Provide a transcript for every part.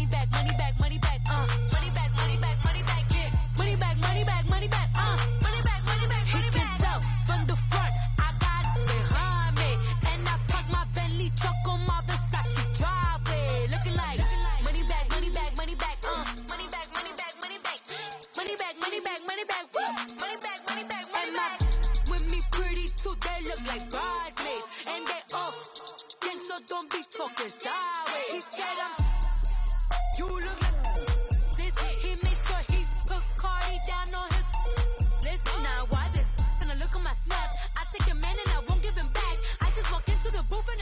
money back, money back, money back, money back, money back, money back, yeah. Money back, money back, money back, money back, money back, money back. He can tell from the front, I got it behind me, and I park my Bentley truck on my Versace driveway, looking like money back, money back, money back, money back, money back, money back, money back, money back, money back, money back, money back, money back. With me pretty too, they look like bridesmaids, and they all gang, so don't be talking sideways. He said you look like this. He made sure he put Cardi down on his list. Now why this? Gonna look at my snap. I take a man and I won't give him back. I just walk into the booth and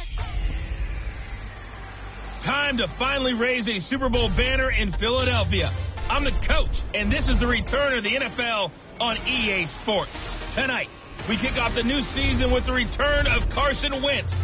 Time to finally raise a Super Bowl banner in Philadelphia. I'm the coach, and this is the return of the NFL on EA Sports. Tonight, we kick off the new season with the return of Carson Wentz,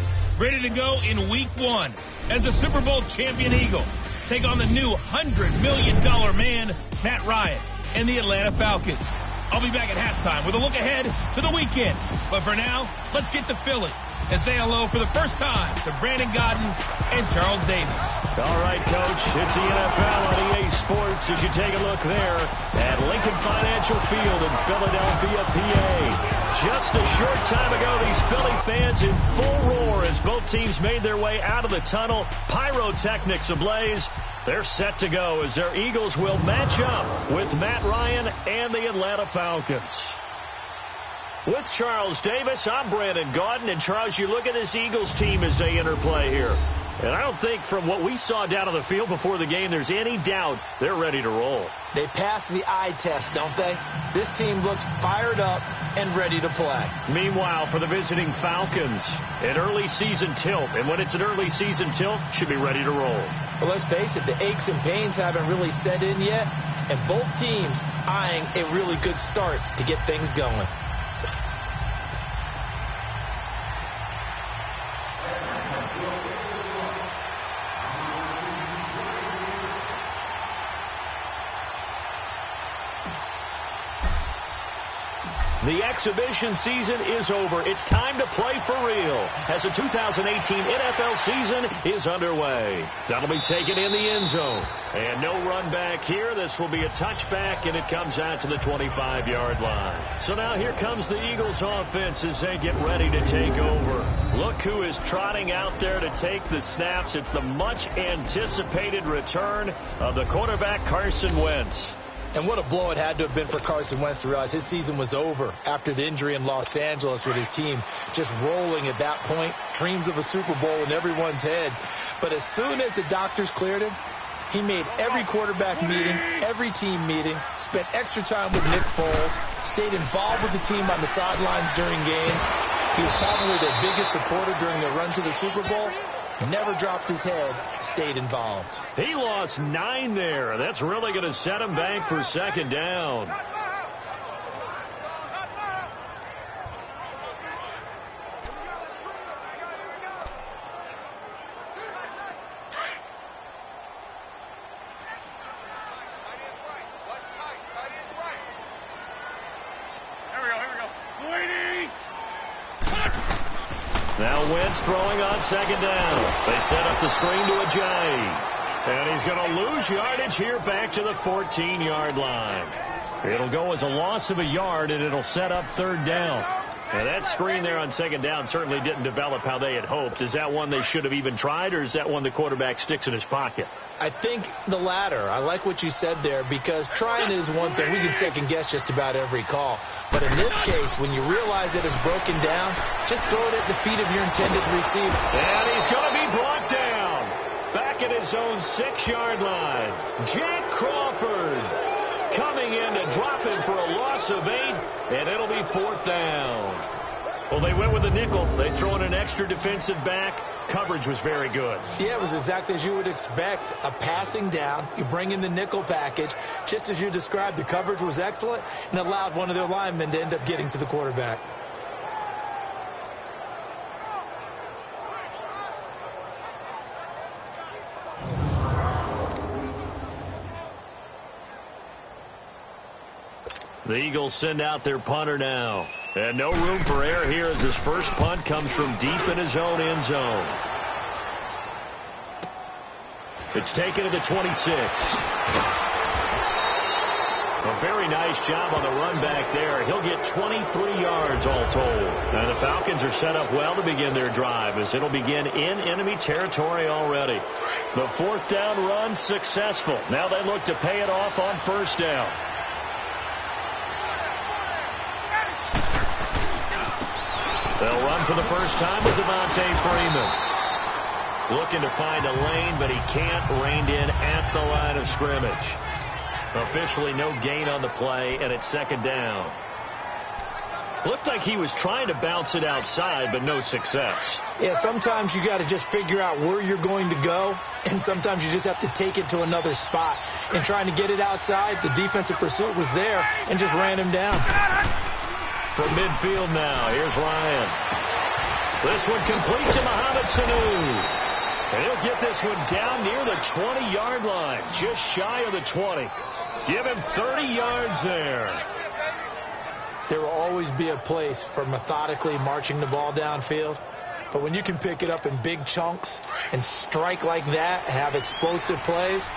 ready to go in Week 1 as a Super Bowl champion Eagle. Take on the new $100 million man, Matt Ryan, and the Atlanta Falcons. I'll be back at halftime with a look ahead to the weekend. But for now, let's get to Philly and say hello for the first time to Brandon Godden and Charles Davis. All right, Coach, it's the NFL on EA Sports as you take a look there at Lincoln Financial Field in Philadelphia, PA. Just a short time ago, these Philly fans in full roar as both teams made their way out of the tunnel. Pyrotechnics ablaze. They're set to go as their Eagles will match up with Matt Ryan and the Atlanta Falcons. With Charles Davis, I'm Brandon Gaudin. And, Charles, you look at this Eagles team as they interplay here. And I don't think from what we saw down on the field before the game there's any doubt they're ready to roll. They pass the eye test, don't they? This team looks fired up and ready to play. Meanwhile, for the visiting Falcons, an early season tilt. And when it's an early season tilt, should be ready to roll. Well, let's face it, the aches and pains haven't really set in yet. And both teams eyeing a really good start to get things going. The exhibition season is over. It's time to play for real as the 2018 NFL season is underway. That'll be taken in the end zone. And no run back here. This will be a touchback, and it comes out to the 25-yard line. So now here comes the Eagles offense as they get ready to take over. Look who is trotting out there to take the snaps. It's the much-anticipated return of the quarterback, Carson Wentz. And what a blow it had to have been for Carson Wentz to realize his season was over after the injury in Los Angeles with his team just rolling at that point. Dreams of a Super Bowl in everyone's head. But as soon as the doctors cleared him, he made every quarterback meeting, every team meeting, spent extra time with Nick Foles, stayed involved with the team on the sidelines during games. He was probably their biggest supporter during their run to the Super Bowl. Never dropped his head, stayed involved. He lost 9 there. That's really going to set him back for second down. Now Wentz throwing on second down. They set up the screen to Ajayi. And he's going to lose yardage here back to the 14-yard line. It'll go as a loss of a yard, and it'll set up third down. And that screen there on second down certainly didn't develop how they had hoped. Is that one they should have even tried, or is that one the quarterback sticks in his pocket? I think the latter. I like what you said there, because trying is one thing. We can second guess just about every call. But in this case, when you realize that it's broken down, just throw it at the feet of your intended receiver. And he's going to be brought down. Back at his own 6-yard line. Jack Crawford coming in to drop him for a loss of 8, and it'll be fourth down. Well, they went with a nickel. They throw in an extra defensive back. Coverage was very good. Yeah, it was exactly as you would expect. A passing down. You bring in the nickel package. Just as you described, the coverage was excellent and allowed one of their linemen to end up getting to the quarterback. The Eagles send out their punter now. And no room for error here as his first punt comes from deep in his own end zone. It's taken to the 26. A very nice job on the run back there. He'll get 23 yards all told. And the Falcons are set up well to begin their drive as it'll begin in enemy territory already. The 4th down run successful. Now they look to pay it off on 1st down. They'll run for the first time with Devontae Freeman. Looking to find a lane, but he can't. Reined in at the line of scrimmage. Officially no gain on the play, and it's 2nd down. Looked like he was trying to bounce it outside, but no success. Yeah, sometimes you got to just figure out where you're going to go, and sometimes you just have to take it to another spot. And trying to get it outside, the defensive pursuit was there and just ran him down. From midfield now, here's Ryan. This one complete to Mohamed Sanu. And he'll get this one down near the 20-yard line, just shy of the 20. Give him 30 yards there. There will always be a place for methodically marching the ball downfield. But when you can pick it up in big chunks and strike like that, have explosive plays,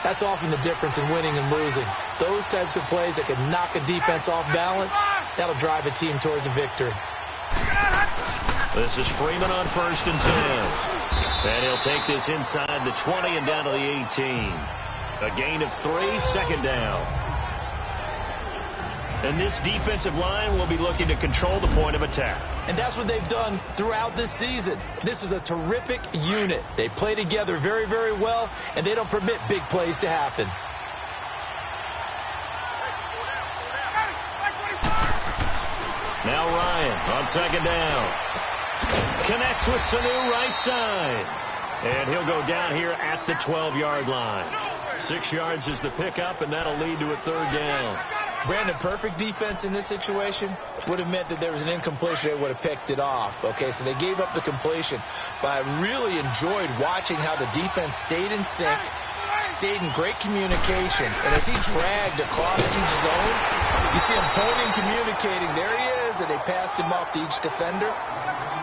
that's often the difference in winning and losing. Those types of plays that can knock a defense off balance, that'll drive a team towards a victory. This is Freeman on 1st and 10. And he'll take this inside the 20 and down to the 18. A gain of 3, 2nd down. And this defensive line will be looking to control the point of attack. And that's what they've done throughout this season. This is a terrific unit. They play together very, very well, and they don't permit big plays to happen. Now Ryan on 2nd down. Connects with Sanu right side. And he'll go down here at the 12-yard line. 6 yards is the pickup, and that'll lead to a 3rd down. Brandon, perfect defense in this situation would have meant that there was an incompletion. They would have picked it off. Okay, so they gave up the completion. But I really enjoyed watching how the defense stayed in sync, stayed in great communication. And as he dragged across each zone, you see him pointing, communicating. There he is, and they passed him off to each defender.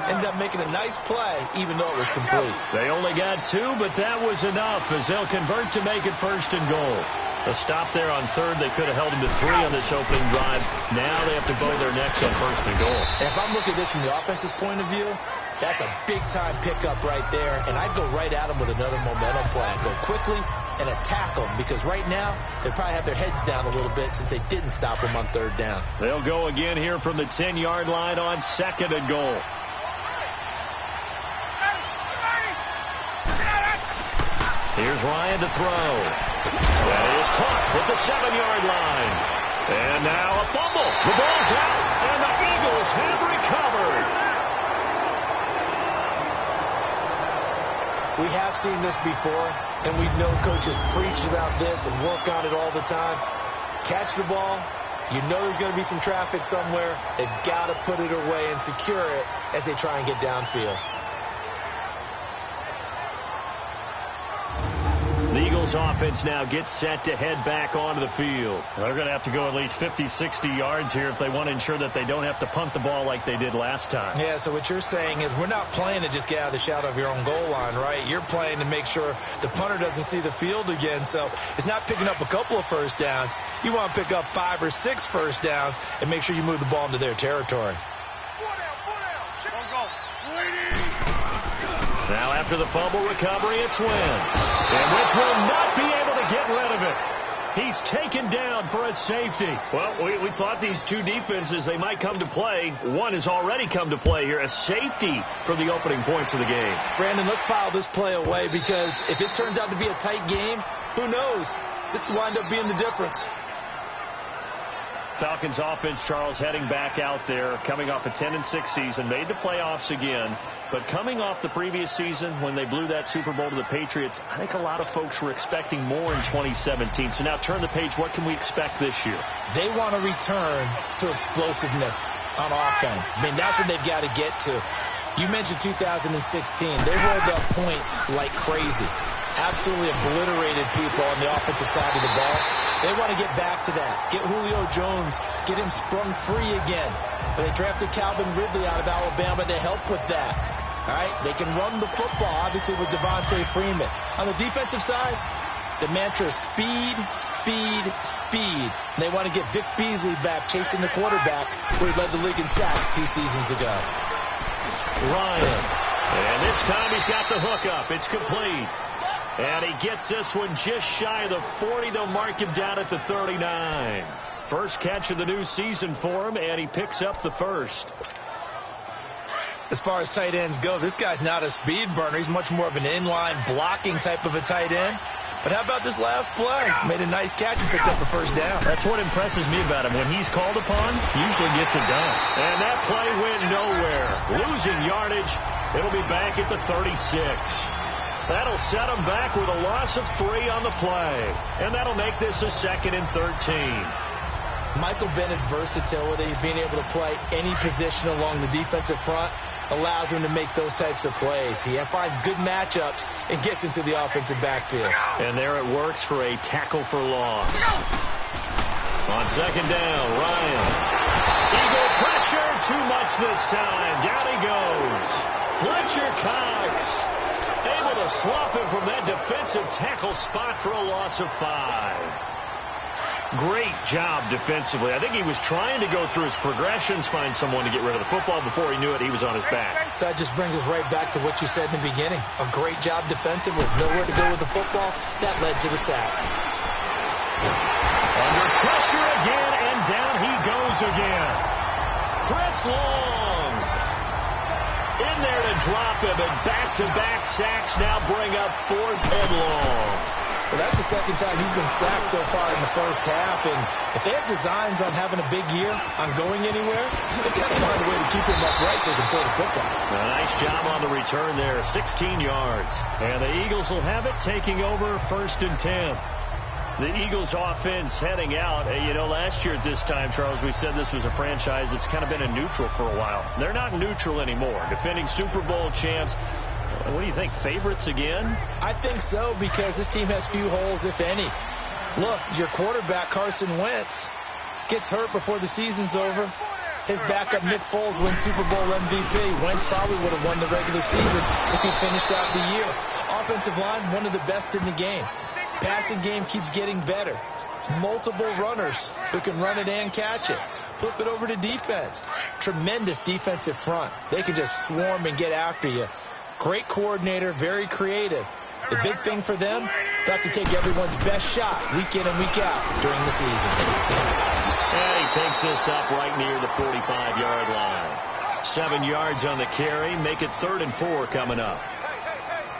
Ended up making a nice play, even though it was complete. They only got 2, but that was enough as they'll convert to make it 1st and goal. A stop there on 3rd. They could have held him to 3 on this opening drive. Now they have to bow their necks on 1st and goal. And if I'm looking at this from the offense's point of view, that's a big-time pickup right there. And I'd go right at him with another momentum play. I'd go quickly and attack them, because right now they probably have their heads down a little bit since they didn't stop him on 3rd down. They'll go again here from the 10-yard line on 2nd and goal. Here's Ryan to throw. That is caught at the 7-yard line. And now a fumble. The ball's out, and the Eagles have recovered. We have seen this before, and we know coaches preach about this and work on it all the time. Catch the ball. You know there's going to be some traffic somewhere. They've got to put it away and secure it as they try and get downfield. The Eagles offense now gets set to head back onto the field. They're going to have to go at least 50, 60 yards here if they want to ensure that they don't have to punt the ball like they did last time. Yeah, so what you're saying is we're not playing to just get out of the shadow of your own goal line, right? You're playing to make sure the punter doesn't see the field again. So it's not picking up a couple of 1st downs. You want to pick up 5 or 6 1st downs and make sure you move the ball into their territory. Now after the fumble recovery, it's Wentz. And Wentz will not be able to get rid of it. He's taken down for a safety. Well, we thought these two defenses, they might come to play. One has already come to play here, a safety for the opening points of the game. Brandon, let's file this play away, because if it turns out to be a tight game, who knows? This could wind up being the difference. Falcons offense, Charles, heading back out there, coming off a 10-6 season, made the playoffs again, but coming off the previous season when they blew that Super Bowl to the Patriots, I think a lot of folks were expecting more in 2017. So now turn the page. What can we expect this year? They want to return to explosiveness on offense. I mean, that's what they've got to get to. You mentioned 2016. They rolled up points like crazy. Absolutely obliterated people on the offensive side of the ball. They want to get back to that. Get Julio Jones, get him sprung free again. But they drafted Calvin Ridley out of Alabama to help with that. All right, they can run the football, obviously, with Devontae Freeman. On the defensive side, the mantra is speed, speed, speed. And they want to get Vic Beasley back chasing the quarterback who led the league in sacks 2 seasons ago. Ryan. And this time he's got the hook up. It's complete. And he gets this one just shy of the 40. They'll mark him down at the 39. First catch of the new season for him, and he picks up the first. As far as tight ends go, this guy's not a speed burner. He's much more of an inline blocking type of a tight end. But how about this last play? Made a nice catch and picked up a first down. That's what impresses me about him. When he's called upon, he usually gets it done. And that play went nowhere. Losing yardage. It'll be back at the 36. That'll set him back with a loss of 3 on the play. And that'll make this a 2nd and 13. Michael Bennett's versatility, being able to play any position along the defensive front, allows him to make those types of plays. He finds good matchups and gets into the offensive backfield. And there it works for a tackle for loss. On 2nd down, Ryan. Eagle pressure, too much this time. Down he goes. Fletcher Cox able to swap him from that defensive tackle spot for a loss of 5. Great job defensively. I think he was trying to go through his progressions, find someone to get rid of the football. Before he knew it, he was on his back. So that just brings us right back to what you said in the beginning. A great job defensively. Nowhere to go with the football. That led to the sack. Under pressure again, and down he goes again. Chris Long in there to drop him, and back-to-back sacks now bring up 4th and long. Well, that's the 2nd time he's been sacked so far in the first half. And if they have designs on having a big year, on going anywhere, they've got to find a way to keep him upright so they can throw the football. A nice job on the return there, 16 yards. And the Eagles will have it, taking over 1st and 10. The Eagles offense heading out. You know, last year at this time, Charles, we said this was a franchise that's kind of been in neutral for a while. They're not neutral anymore. Defending Super Bowl champs. What do you think, favorites again? I think so, because this team has few holes, if any. Look, your quarterback, Carson Wentz, gets hurt before the season's over. His backup, Nick Foles, wins Super Bowl MVP. Wentz probably would have won the regular season if he finished out the year. Offensive line, one of the best in the game. Passing game keeps getting better. Multiple runners who can run it and catch it. Flip it over to defense. Tremendous defensive front. They can just swarm and get after you. Great coordinator, very creative. The big thing for them, they have to take everyone's best shot week in and week out during the season. And he takes this up right near the 45-yard line. 7 yards on the carry. Make it 3rd and 4 coming up.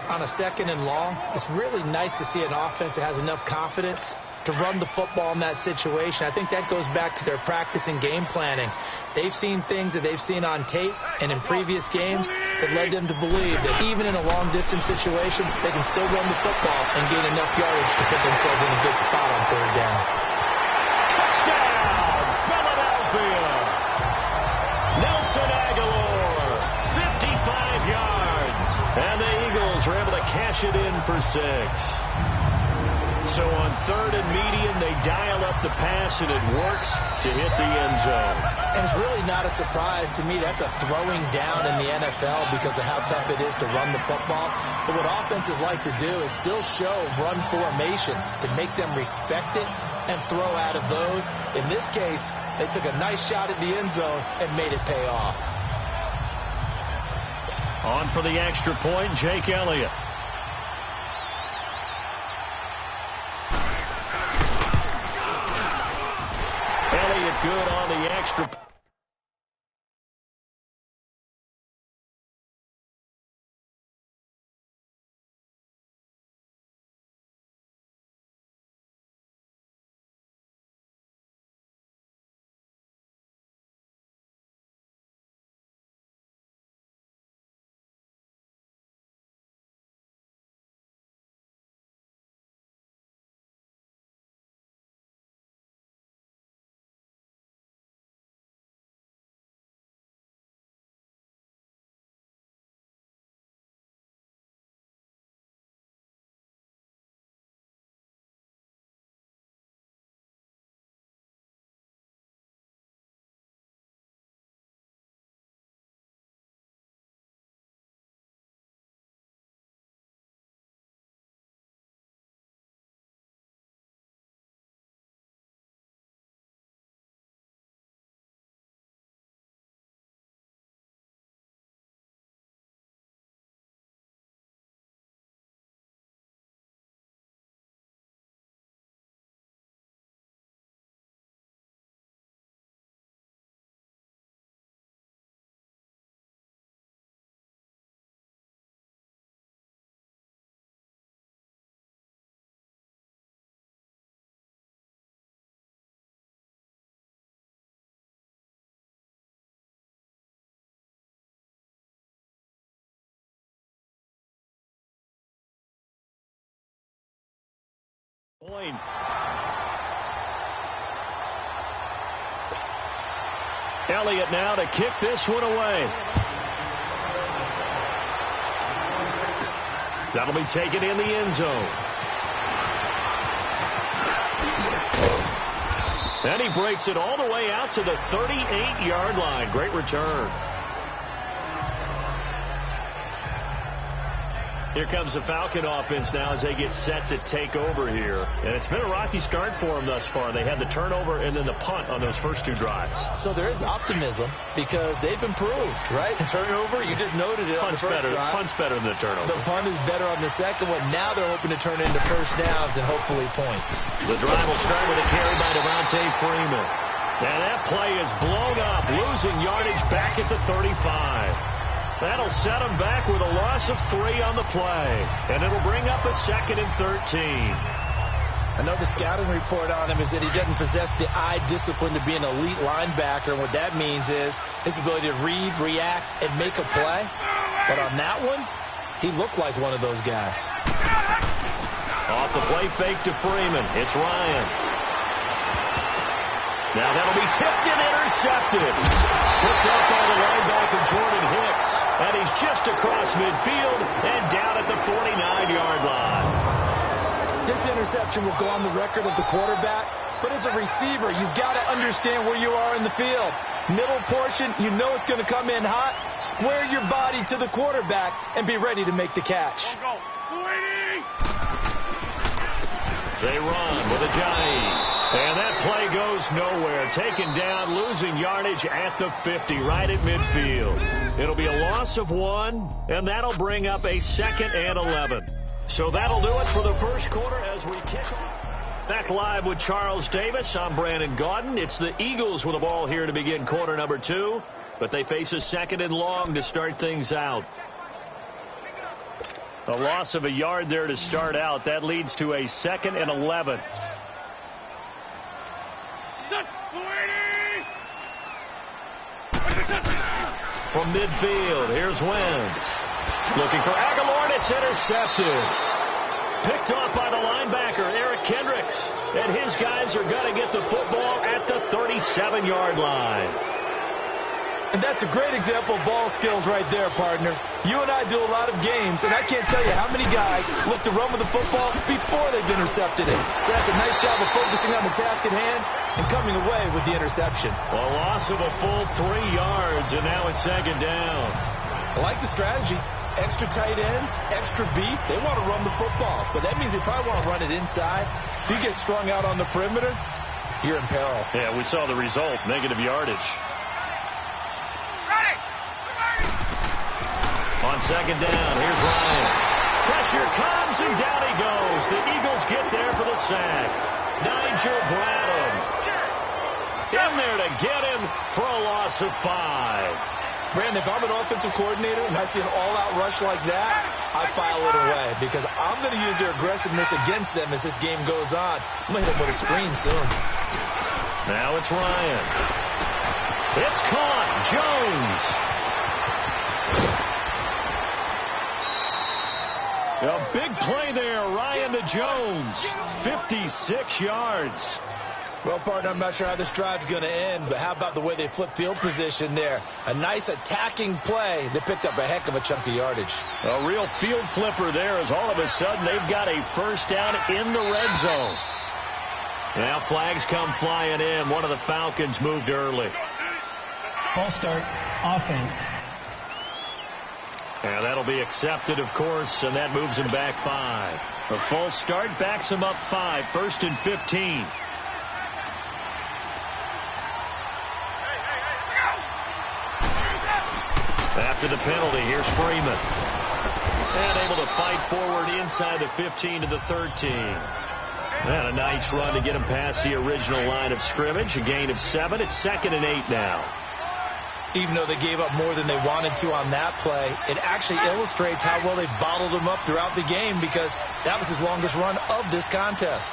On a 2nd and long, it's really nice to see an offense that has enough confidence to run the football in that situation. I think that goes back to their practice and game planning. They've seen things that they've seen on tape and in previous games that led them to believe that even in a long-distance situation, they can still run the football and gain enough yardage to put themselves in a good spot on 3rd down. Touchdown, Philadelphia! Nelson Aguilar, 55 yards. And the Eagles are able to cash it in for 6. So on 3rd and medium, they dial up the pass, and it works to hit the end zone. And it's really not a surprise to me. That's a throwing down in the NFL because of how tough it is to run the football. But what offenses like to do is still show run formations to make them respect it and throw out of those. In this case, they took a nice shot at the end zone and made it pay off. On for the extra point, Jake Elliott. Elliott good on the extra point. point. Elliott now to kick this one away. That'll be taken in the end zone. And he breaks it all the way out to the 38-yard line. Great return. Here comes the Falcon offense now as they get set to take over here. And it's been a rocky start for them thus far. They had the turnover and then the punt on those first two drives. So there is optimism because they've improved, right? Turnover, you just noted it on the first drive. Punt's better than the turnover. The punt is better on the second one. Now they're hoping to turn it into first downs and hopefully points. The drive will start with a carry by Devontae Freeman. And that play is blown up, losing yardage back at the 35. That'll set them back with a loss of 3 on the play. And it'll bring up a 2nd and 13. Another scouting report on him is that he doesn't possess the eye discipline to be an elite linebacker. And what that means is his ability to read, react, and make a play. But on that one, he looked like one of those guys. Off the play fake to Freeman. It's Ryan. Now that'll be tipped and intercepted. Picked up by the linebacker Jordan Hicks. And he's just across midfield and down at the 49-yard line. This interception will go on the record of the quarterback. But as a receiver, you've got to understand where you are in the field. Middle portion, you know it's going to come in hot. Square your body to the quarterback and be ready to make the catch. They run with Ajayi. And that play goes nowhere. Taken down, losing yardage at the 50, right at midfield. It'll be a loss of 1, and that'll bring up a 2nd and 11. So that'll do it for the first quarter as we kick off. Back live with Charles Davis. I'm Brandon Gaudin. It's the Eagles with the ball here to begin quarter number 2, but they face a 2nd and long to start things out. A loss of a yard there to start out. That leads to a 2nd and 11. From midfield, here's Wentz. Looking for Aguilar, and it's intercepted. Picked off by the linebacker, Eric Kendricks. And his guys are going to get the football at the 37-yard line. And that's a great example of ball skills right there, partner. You and I do a lot of games, and I can't tell you how many guys look to run with the football before they've intercepted it. So that's a nice job of focusing on the task at hand and coming away with the interception. A loss of a full 3 yards, and now it's 2nd down. I like the strategy. Extra tight ends, extra beef. They want to run the football, but that means they probably want to run it inside. If you get strung out on the perimeter, you're in peril. Yeah, we saw the result, negative yardage. On 2nd down, here's Ryan. Pressure comes, and down he goes. The Eagles get there for the sack. Nigel Bradham in there to get him for a loss of 5. Brandon, if I'm an offensive coordinator and I see an all-out rush like that, I file it away because I'm going to use their aggressiveness against them as this game goes on. I'm going to hit them with a screen soon. Now it's Ryan. It's caught. Jones. A big play there, Ryan to Jones. 56 yards. Well, partner, I'm not sure how this drive's going to end, but how about the way they flip field position there? A nice attacking play. They picked up a heck of a chunk of yardage. A real field flipper there as all of a sudden they've got a first down in the red zone. Now flags come flying in. One of the Falcons moved early. False start, offense. And that'll be accepted, of course, and that moves him back 5. A false start backs him up 5. 1st and 15. After the penalty, here's Freeman. And able to fight forward inside the 15 to the 13. And a nice run to get him past the original line of scrimmage. A gain of 7. It's 2nd and 8 now. Even though they gave up more than they wanted to on that play, it actually illustrates how well they bottled him up throughout the game because that was his longest run of this contest.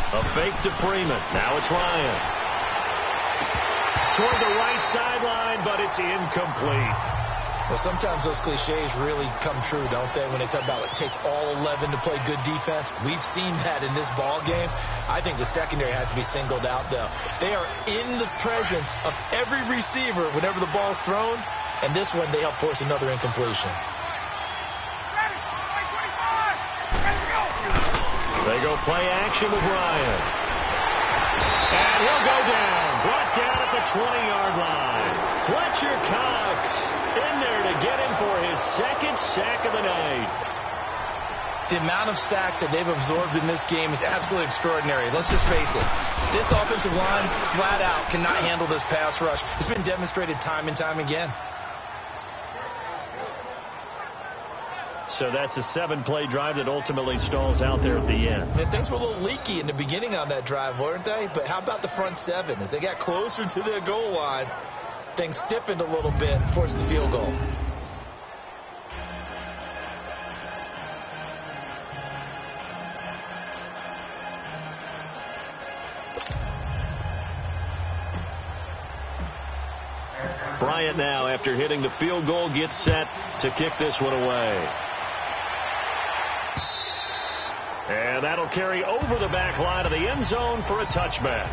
A fake to Freeman. Now it's Ryan. toward the right sideline, but it's incomplete. Well, sometimes those cliches really come true, don't they, when they talk about it takes all 11 to play good defense. We've seen that in this ball game. I think the secondary has to be singled out, though. They are in the presence of every receiver whenever the ball's thrown, and this one they help force another incompletion. They go play action with Ryan. And he'll go down. Brought down at the 20-yard line. Fletcher Cox in there to get him for his second sack of the night. The amount of sacks that they've absorbed in this game is absolutely extraordinary. Let's just face it. This offensive line, flat out, cannot handle this pass rush. It's been demonstrated time and time again. So that's a 7-play drive that ultimately stalls out there at the end. And things were a little leaky in the beginning on that drive, weren't they? But how about the front seven? As they got closer to their goal line, things stiffened a little bit, forced the field goal. Bryant now, after hitting the field goal, gets set to kick this one away. And that'll carry over the back line of the end zone for a touchback.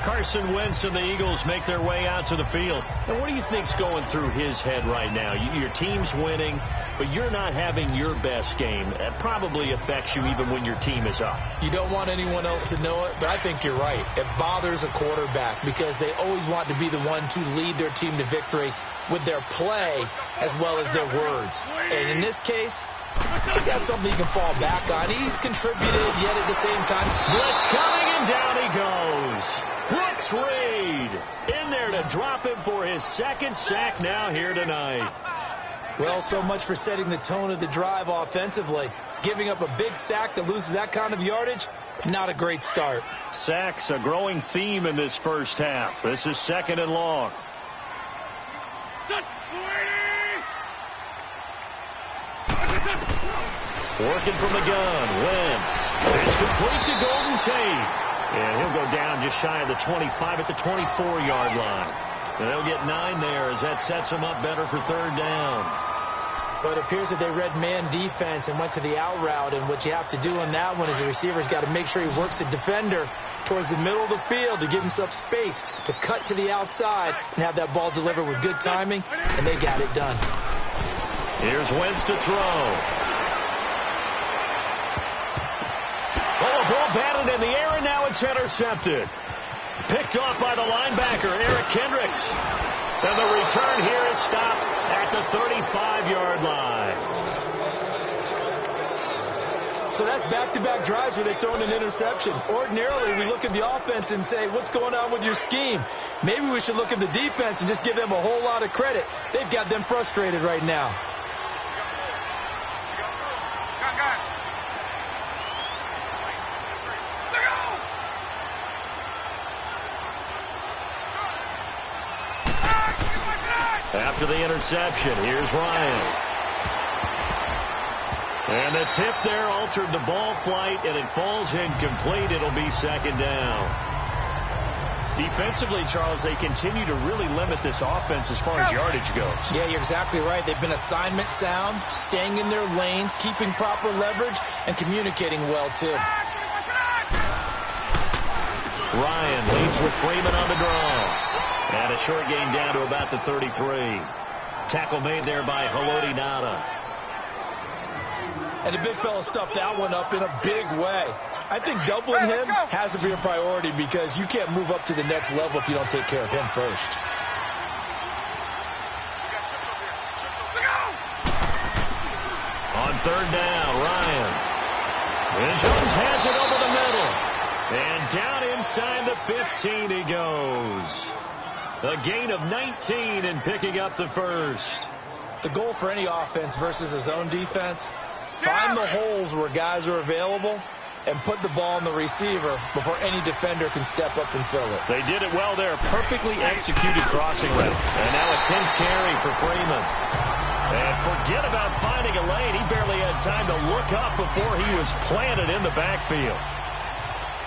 Carson Wentz and the Eagles make their way out to the field. And what do you think's going through his head right now? Your team's winning, but you're not having your best game. That probably affects you even when your team is up. You don't want anyone else to know it, but I think you're right. It bothers a quarterback because they always want to be the one to lead their team to victory with their play as well as their words. And in this case, he's got something he can fall back on. He's contributed, yet at the same time, blitz coming, and down he goes. Brooks Reed in there to drop him for his second sack now here tonight. Well, so much for setting the tone of the drive offensively. Giving up a big sack that loses that kind of yardage, not a great start. Sacks, a growing theme in this first half. This is 2nd and long. Working from the gun, Wentz. It's complete to Golden Tate. And he'll go down just shy of the 25 at the 24-yard line. And they'll get 9 there as that sets them up better for 3rd down. But it appears that they read man defense and went to the out route. And what you have to do on that one is the receiver's got to make sure he works the defender towards the middle of the field to give himself space to cut to the outside and have that ball delivered with good timing. And they got it done. Here's Wentz to throw. Oh, ball batted in the air, and now it's intercepted. Picked off by the linebacker, Eric Kendricks. And the return here is stopped at the 35-yard line. So that's back-to-back drives where they throw in an interception. Ordinarily, we look at the offense and say, what's going on with your scheme? Maybe we should look at the defense and just give them a whole lot of credit. They've got them frustrated right now. After the interception, here's Ryan. And the tip there altered the ball flight, and it falls incomplete. It'll be 2nd down. Defensively, Charles, they continue to really limit this offense as far as yardage goes. Yeah, you're exactly right. They've been assignment sound, staying in their lanes, keeping proper leverage, and communicating well, too. Ryan leads with Freeman on the draw. And a short gain down to about the 33. Tackle made there by Haloti Ngata. And the big fella stuffed that one up in a big way. I think doubling him has to be a priority because you can't move up to the next level if you don't take care of him first. On 3rd down, Ryan. And Jones has it over the middle. And down inside the 15 he goes. A gain of 19 and picking up the first. The goal for any offense versus a zone defense, find the holes where guys are available and put the ball on the receiver before any defender can step up and fill it. They did it well there. Perfectly executed crossing route. And now a 10th carry for Freeman. And forget about finding a lane. He barely had time to look up before he was planted in the backfield.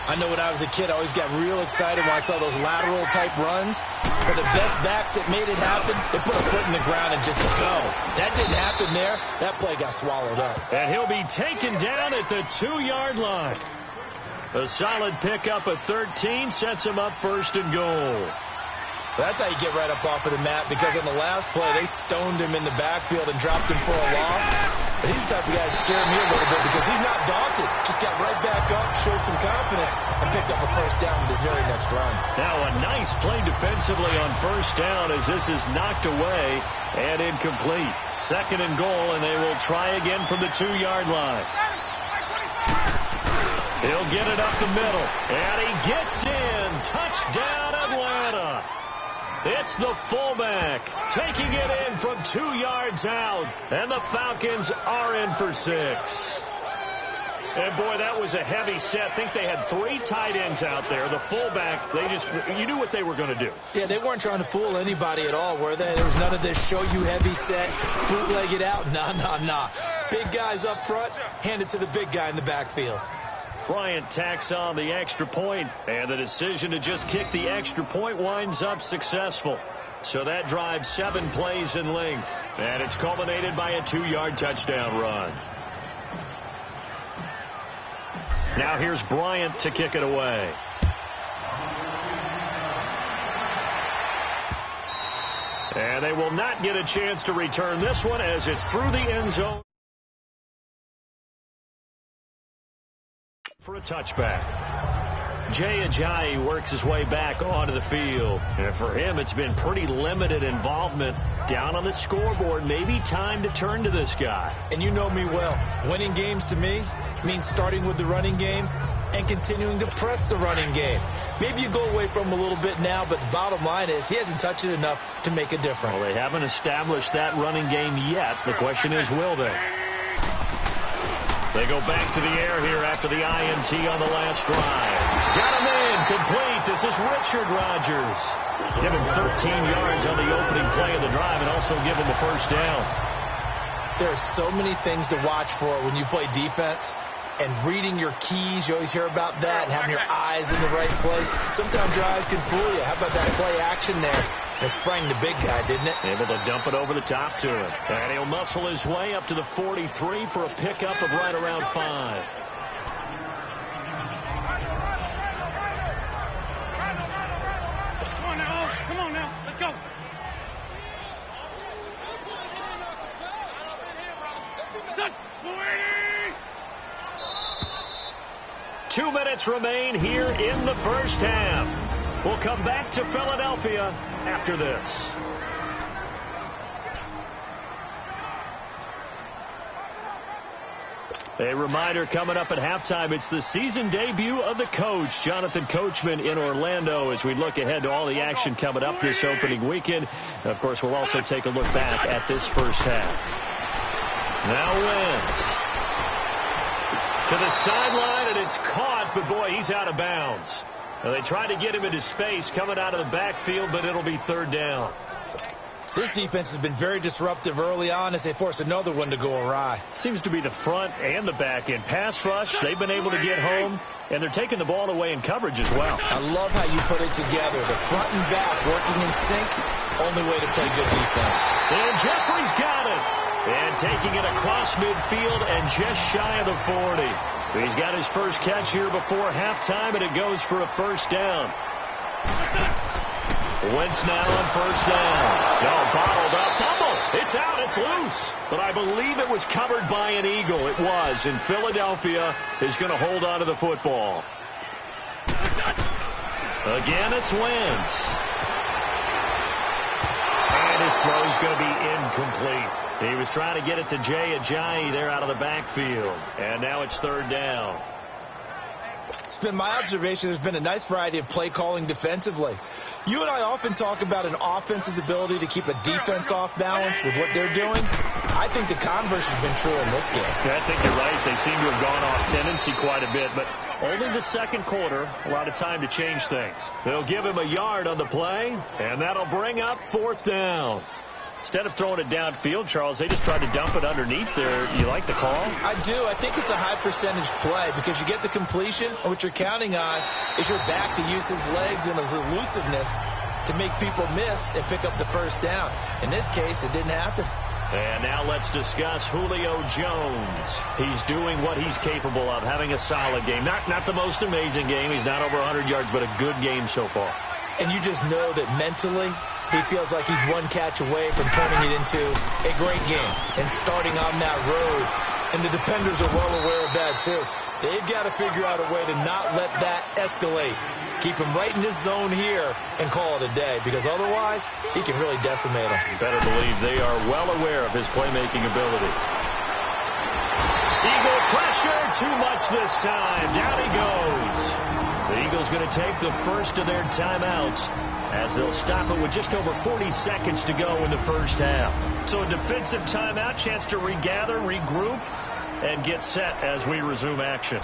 I know when I was a kid, I always got real excited when I saw those lateral-type runs. But the best backs that made it happen, they put a foot in the ground and just go. That didn't happen there. That play got swallowed up. And he'll be taken down at the 2-yard line. A solid pickup of 13 sets him up first and goal. That's how you get right up off of the mat, because on the last play, they stoned him in the backfield and dropped him for a loss. But he's the type of guy that scared me a little bit because he's not daunted. Just got right back up, showed some confidence, and picked up a first down with his very next run. Now a nice play defensively on first down as this is knocked away and incomplete. Second and goal, and they will try again from the 2-yard line. He'll get it up the middle, and he gets in. Touchdown, Atlanta. It's the fullback taking it in from 2 yards out, and the Falcons are in for 6. And boy, that was a heavy set. I think they had 3 tight ends out there. The fullback, you knew what they were going to do. Yeah, they weren't trying to fool anybody at all, were they? There was none of this show you heavy set, bootleg it out. Nah. Big guys up front, hand it to the big guy in the backfield. Bryant tacks on the extra point, and the decision to just kick the extra point winds up successful. So that drives 7 plays in length, and it's culminated by a 2-yard touchdown run. Now here's Bryant to kick it away. And they will not get a chance to return this one as it's through the end zone for a touchback. Jay Ajayi works his way back onto the field. And for him, it's been pretty limited involvement down on the scoreboard. Maybe time to turn to this guy. And you know me well. Winning games to me means starting with the running game and continuing to press the running game. Maybe you go away from him a little bit now, but the bottom line is he hasn't touched it enough to make a difference. Well, they haven't established that running game yet. The question is, will they? They go back to the air here after the INT on the last drive. Got him in, complete. This is Richard Rodgers. Give him 13 yards on the opening play of the drive and also give him the first down. There are so many things to watch for when you play defense. And reading your keys, you always hear about that, and having your eyes in the right place. Sometimes your eyes can fool you. How about that play action there? That sprang the big guy, didn't it? Able to dump it over the top to him. And he'll muscle his way up to the 43 for a pickup of right around 5. Come on now. Let's go. 2 minutes remain here in the first half. We'll come back to Philadelphia after this. A reminder coming up at halftime, it's the season debut of the coach, Jonathan Coachman, in Orlando, as we look ahead to all the action coming up this opening weekend. And of course, we'll also take a look back at this first half. Now Wentz to the sideline, and it's caught, but boy, he's out of bounds. And they try to get him into space coming out of the backfield, but it'll be third down. This defense has been very disruptive early on as they force another one to go awry. Seems to be the front and the back end. Pass rush, they've been able to get home, and they're taking the ball away in coverage as well. I love how you put it together. The front and back working in sync, only way to play good defense. And Jeffrey's got it. And taking it across midfield and just shy of the 40. He's got his first catch here before halftime, and it goes for a first down. Wentz now on first down. No, bottled up. Fumble. It's out. It's loose. But I believe it was covered by an Eagle. It was. And Philadelphia is going to hold on to the football. Again, it's Wentz. And his throw's going to be incomplete. He was trying to get it to Jay Ajayi there out of the backfield. And now it's third down. It's been my observation there's been a nice variety of play calling defensively. You and I often talk about an offense's ability to keep a defense off balance with what they're doing. I think the converse has been true in this game. Yeah, I think you're right. They seem to have gone off tendency quite a bit, but only the second quarter, a lot of time to change things. They'll give him a yard on the play, and that'll bring up fourth down. Instead of throwing it downfield, Charles, they just tried to dump it underneath there. You like the call? I do. I think it's a high percentage play because you get the completion, and what you're counting on is your back to use his legs and his elusiveness to make people miss and pick up the first down. In this case, it didn't happen. And now let's discuss Julio Jones. He's doing what he's capable of, having a solid game. Not the most amazing game. He's not over 100 yards, but a good game so far. And you just know that mentally, he feels like he's one catch away from turning it into a great game and starting on that road. And the defenders are well aware of that, too. They've got to figure out a way to not let that escalate. Keep him right in this zone here and call it a day, because otherwise, he can really decimate him. You better believe they are well aware of his playmaking ability. Eagle pressure, too much this time. Down he goes. The Eagles going to take the first of their timeouts as they'll stop it with just over 40 seconds to go in the first half. So a defensive timeout, chance to regather, regroup, and get set as we resume action.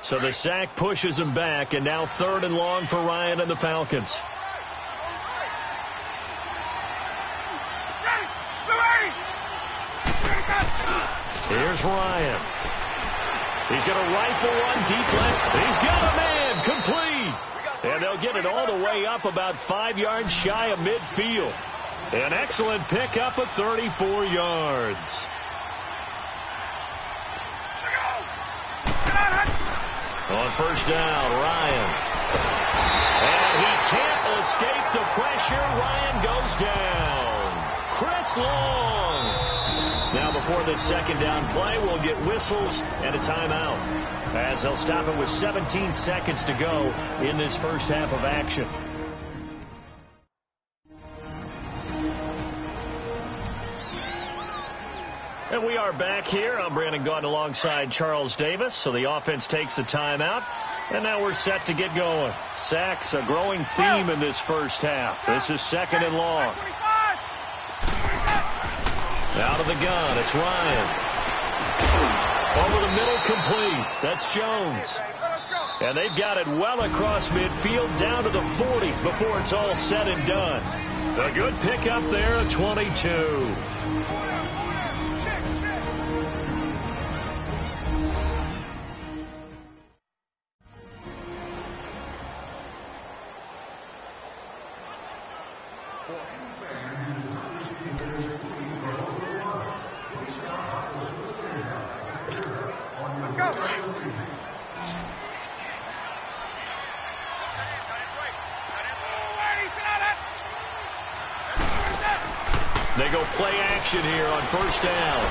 So the sack pushes him back, and now 3rd and long for Ryan and the Falcons. Here's Ryan. He's going to rifle one deep left. He's got a man, complete. And they'll get it all the way up about 5 yards shy of midfield. An excellent pickup of 34 yards. On first down, Ryan. And he can't escape the pressure. Ryan goes down. Chris Long. Now before this second down play, we'll get whistles and a timeout, as they'll stop it with 17 seconds to go in this first half of action. And we are back here. I'm Brandon Gaudin alongside Charles Davis. So the offense takes the timeout, and now we're set to get going. Sacks, a growing theme in this first half. This is 2nd and long. Out of the gun, it's Ryan. Over the middle, complete. That's Jones. And they've got it well across midfield, down to the 40 before it's all said and done. A good pickup there at 22. They go play action here on first down.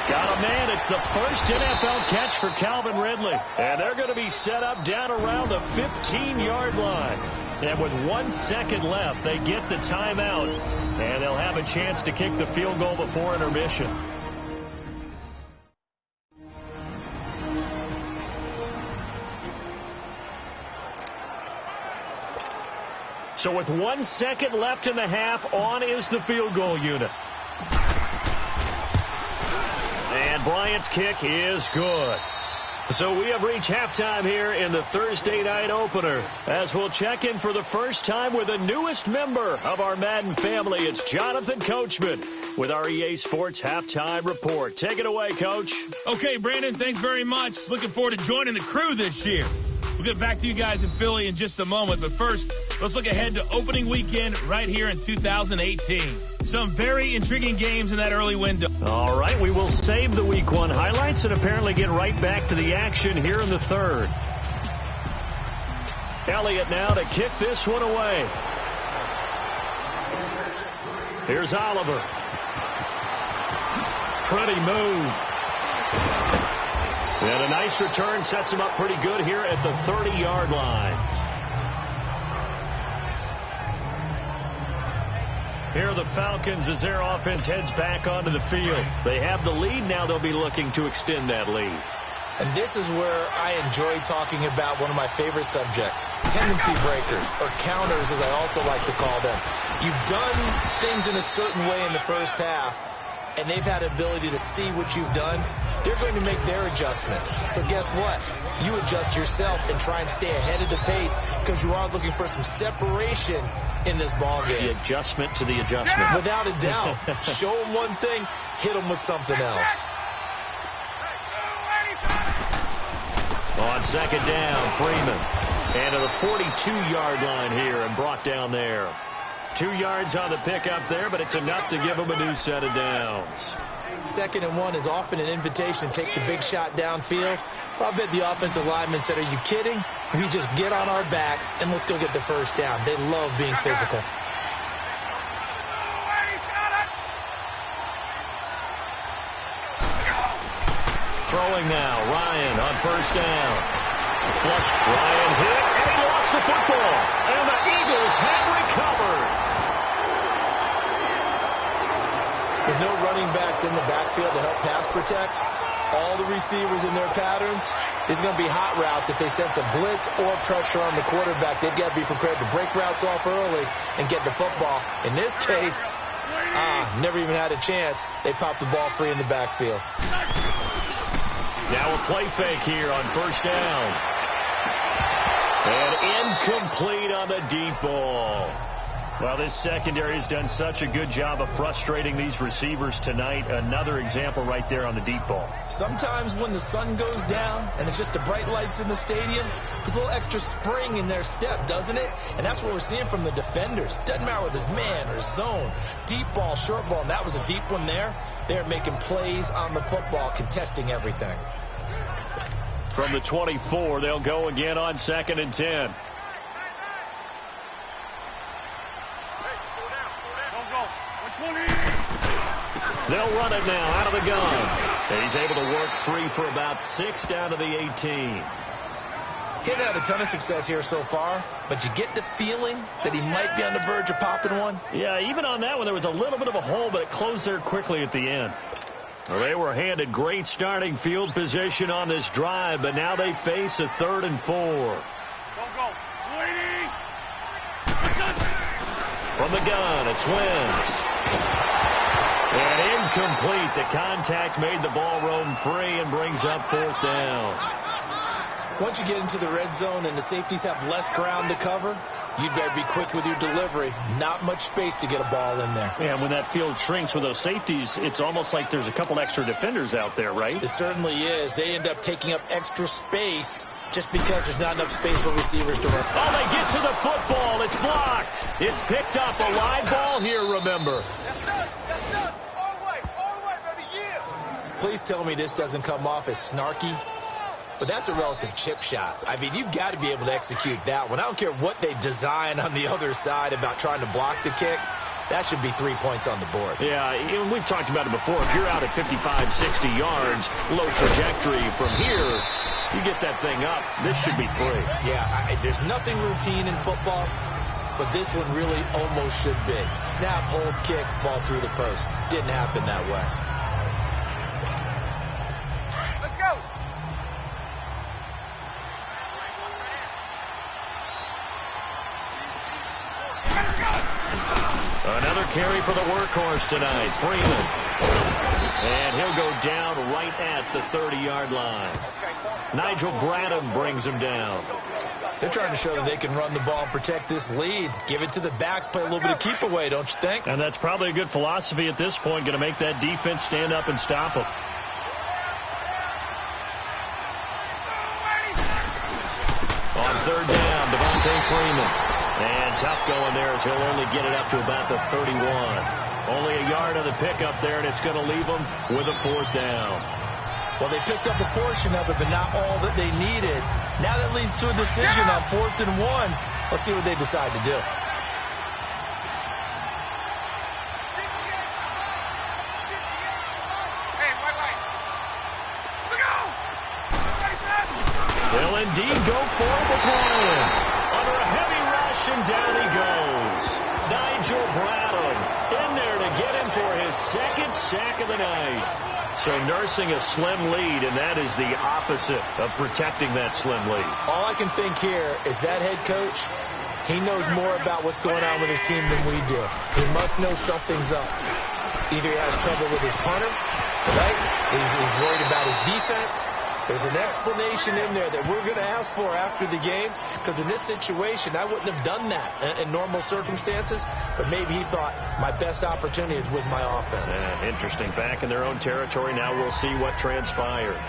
Got a man. It's the first NFL catch for Calvin Ridley. And they're going to be set up down around the 15-yard line. And with 1 second left, they get the timeout. And they'll have a chance to kick the field goal before intermission. So with 1 second left in the half, on is the field goal unit. And Bryant's kick is good. So we have reached halftime here in the Thursday night opener, as we'll check in for the first time with the newest member of our Madden family. It's Jonathan Coachman with our EA Sports Halftime Report. Take it away, Coach. Okay, Brandon, thanks very much. Looking forward to joining the crew this year. We'll get back to you guys in Philly in just a moment, but first, let's look ahead to opening weekend right here in 2018. Some very intriguing games in that early window. All right, we will save the Week 1 highlights and apparently get right back to the action here in the third. Elliott now to kick this one away. Here's Oliver. Pretty move. And a nice return sets him up pretty good here at the 30-yard line. Here are the Falcons as their offense heads back onto the field. They have the lead. Now they'll be looking to extend that lead. And this is where I enjoy talking about one of my favorite subjects, tendency breakers, or counters as I also like to call them. You've done things in a certain way in the first half, and they've had ability to see what you've done. They're going to make their adjustments. So guess what? You adjust yourself and try and stay ahead of the pace because you are looking for some separation in this ball game. The adjustment to the adjustment. Without a doubt. Show them one thing, hit them with something else. On second down, Freeman. And to the 42-yard line here and brought down there. 2 yards on the pickup there, but it's enough to give him a new set of downs. 2nd and 1 is often an invitation to take the big shot downfield. Well, I bet the offensive lineman said, are you kidding? We just get on our backs and let's go get the first down. They love being physical. Throwing now, Ryan on first down. Flush, Ryan hit, and he lost the football. And the Eagles have recovered. With no running backs in the backfield to help pass protect, all the receivers in their patterns, there's going to be hot routes if they sense a blitz or pressure on the quarterback. They've got to be prepared to break routes off early and get the football. In this case, never even had a chance. They popped the ball free in the backfield. Now a play fake here on first down. And incomplete on the deep ball. Well, this secondary has done such a good job of frustrating these receivers tonight. Another example right there on the deep ball. Sometimes when the sun goes down and it's just the bright lights in the stadium, there's a little extra spring in their step, doesn't it? And that's what we're seeing from the defenders. Doesn't matter whether it's man or zone, deep ball, short ball, and that was a deep one there. They're making plays on the football, contesting everything. From the 24, they'll go again on 2nd and 10. They'll run it now out of the gun. And he's able to work free for about 6 down to the 18. He's had a ton of success here so far, but you get the feeling that he might be on the verge of popping one. Yeah, even on that one, there was a little bit of a hole, but it closed there quickly at the end. Well, they were handed great starting field position on this drive, but now they face a 3rd and 4. From the gun, it's Wentz. And incomplete. The contact made the ball roam free and brings up 4th down. Once you get into the red zone and the safeties have less ground to cover, you'd better be quick with your delivery. Not much space to get a ball in there. Yeah, when that field shrinks with those safeties, it's almost like there's a couple extra defenders out there, right? It certainly is. They end up taking up extra space just because there's not enough space for receivers to run. Oh, they get to the football. It's blocked. It's picked up. A live ball here, remember. Please tell me this doesn't come off as snarky. But that's a relative chip shot. I mean, you've got to be able to execute that one. I don't care what they design on the other side about trying to block the kick. That should be 3 points on the board. Yeah, we've talked about it before. If you're out at 55, 60 yards, low trajectory from here, you get that thing up. This should be 3. Yeah, there's nothing routine in football, but this one really almost should be. Snap, hold, kick, ball through the post. Didn't happen that way. Let's go. Another carry for the workhorse tonight, Freeman. And he'll go down right at the 30-yard line. Nigel Bradham brings him down. They're trying to show that they can run the ball and protect this lead. Give it to the backs, play a little bit of keep away, don't you think? And that's probably a good philosophy at this point, going to make that defense stand up and stop them. On 3rd down, Devontae Freeman. And tough going there as he'll only get it up to about the 31. Only a yard on the pickup there, and it's going to leave them with a 4th down. Well, they picked up a portion of it, but not all that they needed. Now that leads to a decision on 4th and 1. Let's see what they decide to do. They'll indeed go forward with Ryan. Under a heavy rush, and down he goes. Nigel Bradham in there to get him for his 2nd sack of the night. So nursing a slim lead, and that is the opposite of protecting that slim lead. All I can think here is that head coach, he knows more about what's going on with his team than we do. He must know something's up. Either he has trouble with his punter, right? He's worried about his defense. There's an explanation in there that we're going to ask for after the game, because in this situation, I wouldn't have done that in normal circumstances, but maybe he thought my best opportunity is with my offense. Yeah, interesting. Back in their own territory. Now we'll see what transpires.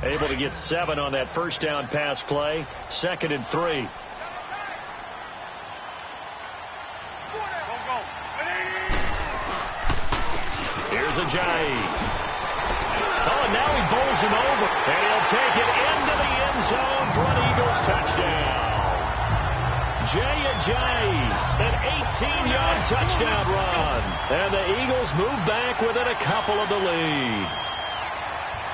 Able to get 7 on that first down pass play. 2nd and 3. Here's Ajayi. Oh, and now he bowls him over. And he'll take it into the end zone for an Eagles touchdown. Jay Ajayi, an 18-yard touchdown run. And the Eagles move back within a couple of the lead.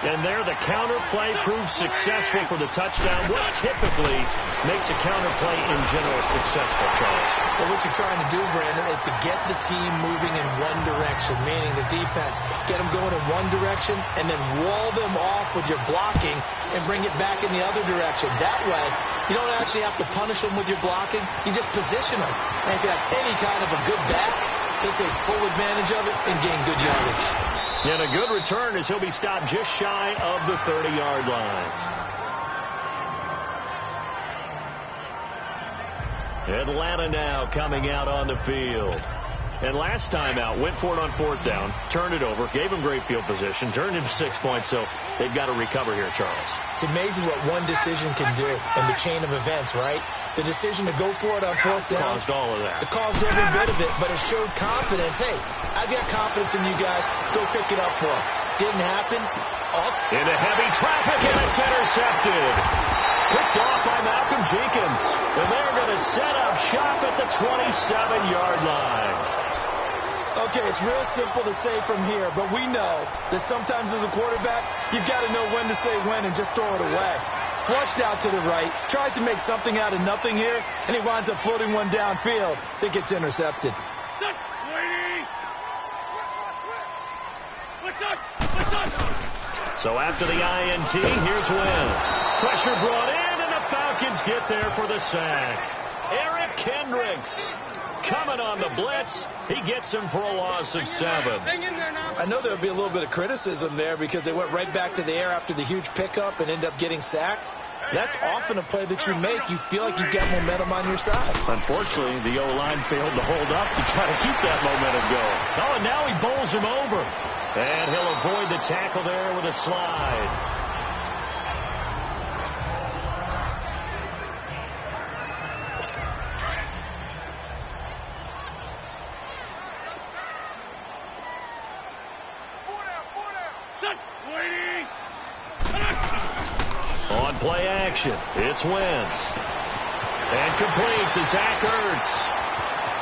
And there the counter play proves successful for the touchdown. What typically makes a counter play in general successful, Charles? Well, what you're trying to do, Brandon, is to get the team moving in one direction, meaning the defense. Get them going in one direction and then wall them off with your blocking and bring it back in the other direction. That way, you don't actually have to punish them with your blocking. You just position them. And if you have any kind of a good back, he'll take full advantage of it and gain good yardage. And a good return as he'll be stopped just shy of the 30-yard line. Atlanta now coming out on the field. And last time out, went for it on 4th down, turned it over, gave him great field position, turned into 6 points, so they've got to recover here, Charles. It's amazing what one decision can do in the chain of events, right? The decision to go for it on 4th down. Caused all of that. It caused every bit of it, but it showed confidence. Hey, I've got confidence in you guys. Go pick it up for them. Didn't happen. Also, into heavy traffic, and it's intercepted. Picked off by Malcolm Jenkins. And they're going to set up shop at the 27-yard line. Okay, it's real simple to say from here, but we know that sometimes as a quarterback, you've got to know when to say when and just throw it away. Flushed out to the right, tries to make something out of nothing here, and he winds up floating one downfield that gets intercepted. So after the INT, here's Wentz. Pressure brought in, and the Falcons get there for the sack. Eric Kendricks coming on the blitz. He gets him for a loss of 7. I know there would be a little bit of criticism there because they went right back to the air after the huge pickup and end up getting sacked. That's often a play that you make. You feel like you've got momentum on your side. Unfortunately, the O-line failed to hold up to try to keep that momentum going. Oh, and now he bowls him over. And he'll avoid the tackle there with a slide. On play action, it's Wentz. And complete to Zach Ertz.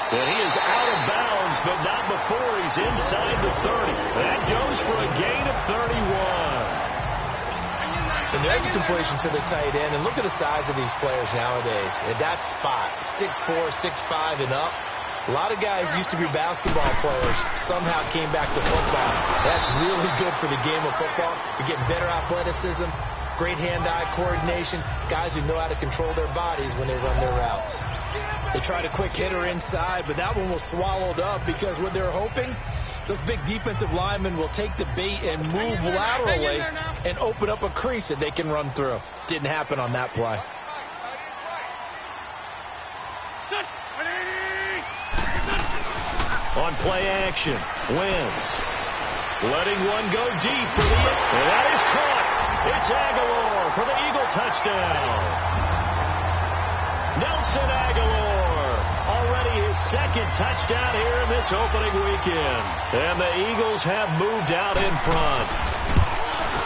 And he is out of bounds, but not before he's inside the 30. That goes for a gain of 31. And there's a completion to the tight end. And look at the size of these players nowadays. At that spot, 6'4", 6'5", and up. A lot of guys used to be basketball players, somehow came back to football. That's really good for the game of football. You're getting better athleticism, great hand-eye coordination, guys who know how to control their bodies when they run their routes. They tried a quick hitter inside, but that one was swallowed up because what they're hoping, those big defensive linemen will take the bait and move laterally and open up a crease that they can run through. Didn't happen on that play. On play action, Wentz letting one go deep for the, and that is caught. It's Aguilar for the Eagle touchdown. Nelson Aguilar, already his second touchdown here in this opening weekend. And the Eagles have moved out in front.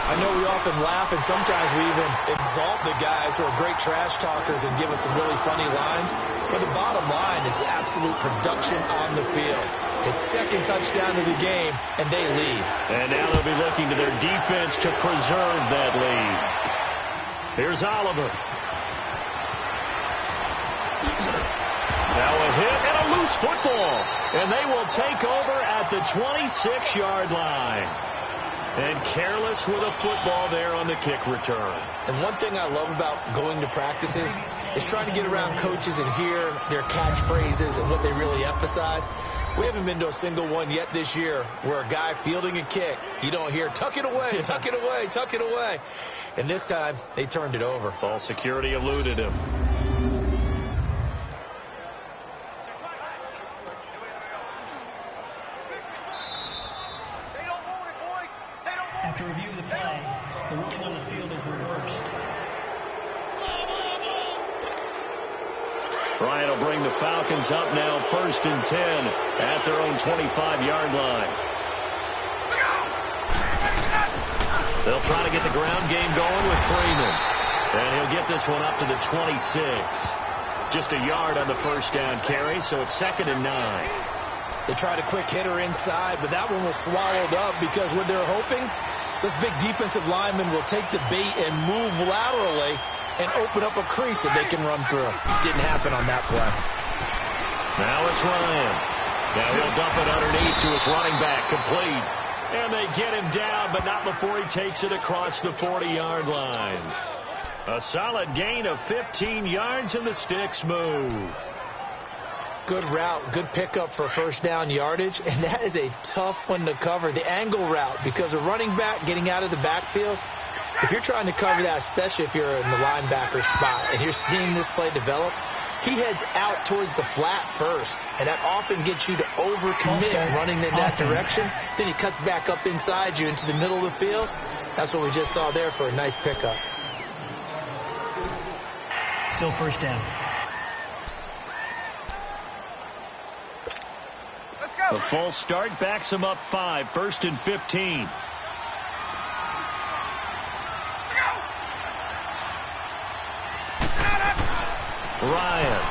I know we often laugh, and sometimes we even exalt the guys who are great trash talkers and give us some really funny lines. But the bottom line is absolute production on the field. His second touchdown of the game, and they lead. And now they'll be looking to their defense to preserve that lead. Here's Oliver. Now a hit and a loose loose football, and they will take over at the 26-yard line. And careless with a football there on the kick return. And one thing I love about going to practices is trying to get around coaches and hear their catchphrases and what they really emphasize. We haven't been to a single one yet this year where a guy fielding a kick, you don't hear, tuck it away, tuck it away, tuck it away. And this time, they turned it over. Ball security eluded him. After review of the play, the ruling on the field is reversed. Bryant will bring the Falcons up now 1st and 10 at their own 25-yard line. They'll try to get the ground game going with Freeman. And he'll get this one up to the 26. Just a yard on the first down carry, so it's 2nd and 9. They tried a quick hitter inside, but that one was swallowed up because what they're hoping, those big defensive linemen will take the bait and move laterally and open up a crease that they can run through. Didn't happen on that play. Now it's Ryan. Now he'll dump it underneath to his running back, complete. And they get him down, but not before he takes it across the 40-yard line. A solid gain of 15 yards, and the sticks move. Good route, good pickup for first down yardage, and that is a tough one to cover. The angle route, because a running back getting out of the backfield, if you're trying to cover that, especially if you're in the linebacker spot and you're seeing this play develop, he heads out towards the flat first, and that often gets you to overcommit running in that direction. Then he cuts back up inside you into the middle of the field. That's what we just saw there for a nice pickup. Still first down. The false start backs him up 5, 1st and 15. Ryan.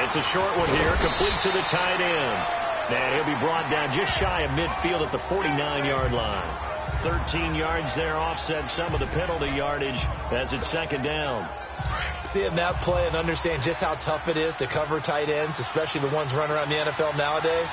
It's a short one here, complete to the tight end. And he'll be brought down just shy of midfield at the 49-yard line. 13 yards there, offset some of the penalty yardage as it's 2nd down. Seeing that play and understand just how tough it is to cover tight ends, especially the ones running around the NFL nowadays,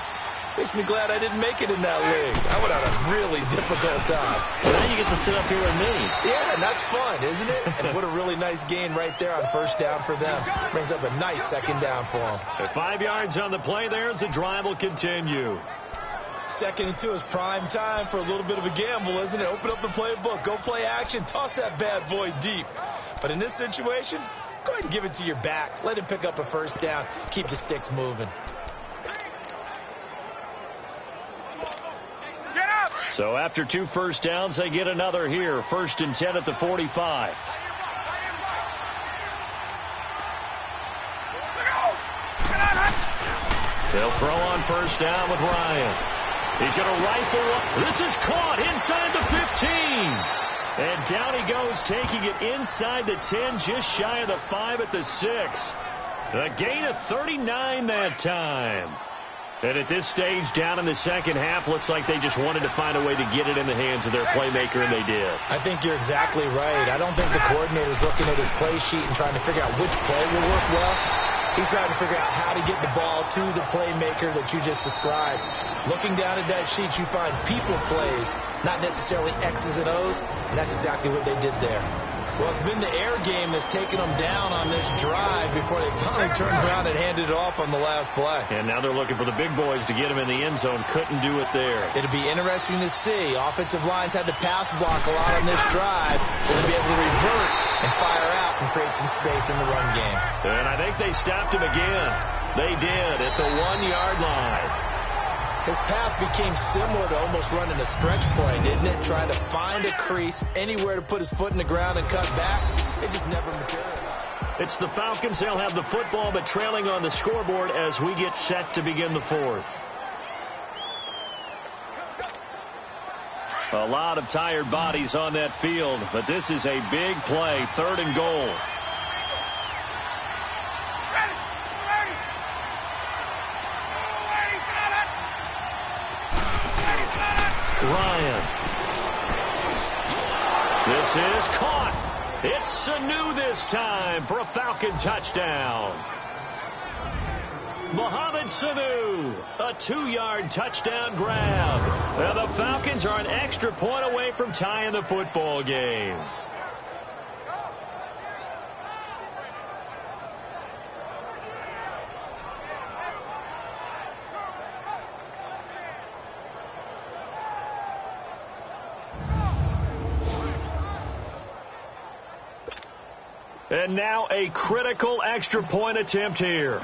makes me glad I didn't make it in that league. I would have a really difficult time. Well, now you get to sit up here with me. Yeah, and that's fun, isn't it? And what a really nice gain right there on first down for them. Brings up a nice 2nd down for them. At 5 yards on the play there as the drive will continue. 2nd and 2 is prime time for a little bit of a gamble, isn't it? Open up the playbook, go play action, toss that bad boy deep. But in this situation, go ahead and give it to your back. Let him pick up a first down. Keep the sticks moving. So after 2 first downs, they get another here. 1st and 10 at the 45. They'll throw on first down with Ryan. He's going to rifle up. This is caught inside the 15. And down he goes, taking it inside the 10, just shy of the 5 at the 6. A gain of 39 that time. And at this stage, down in the second half, looks like they just wanted to find a way to get it in the hands of their playmaker, and they did. I think you're exactly right. I don't think the coordinator's looking at his play sheet and trying to figure out which play will work well. He's trying to figure out how to get the ball to the playmaker that you just described. Looking down at that sheet, you find people plays, not necessarily X's and O's, and that's exactly what they did there. Well, it's been the air game that's taken them down on this drive before they finally turned around and handed it off on the last play. And now they're looking for the big boys to get him in the end zone. Couldn't do it there. It'll be interesting to see. Offensive lines had to pass block a lot on this drive. They're going to be able to revert and fire out and create some space in the run game. And I think they stopped him again. They did at the 1-yard line. His path became similar to almost running a stretch play, didn't it? Trying to find a crease, anywhere to put his foot in the ground and cut back. It just never materialized. It's the Falcons. They'll have the football, but trailing on the scoreboard as we get set to begin the 4th. A lot of tired bodies on that field, but this is a big play, 3rd and goal. Ryan. This is caught. It's Sanu this time for a Falcon touchdown. Mohamed Sanu, a 2-yard touchdown grab. Now the Falcons are an extra point away from tying the football game. And now a critical extra point attempt here.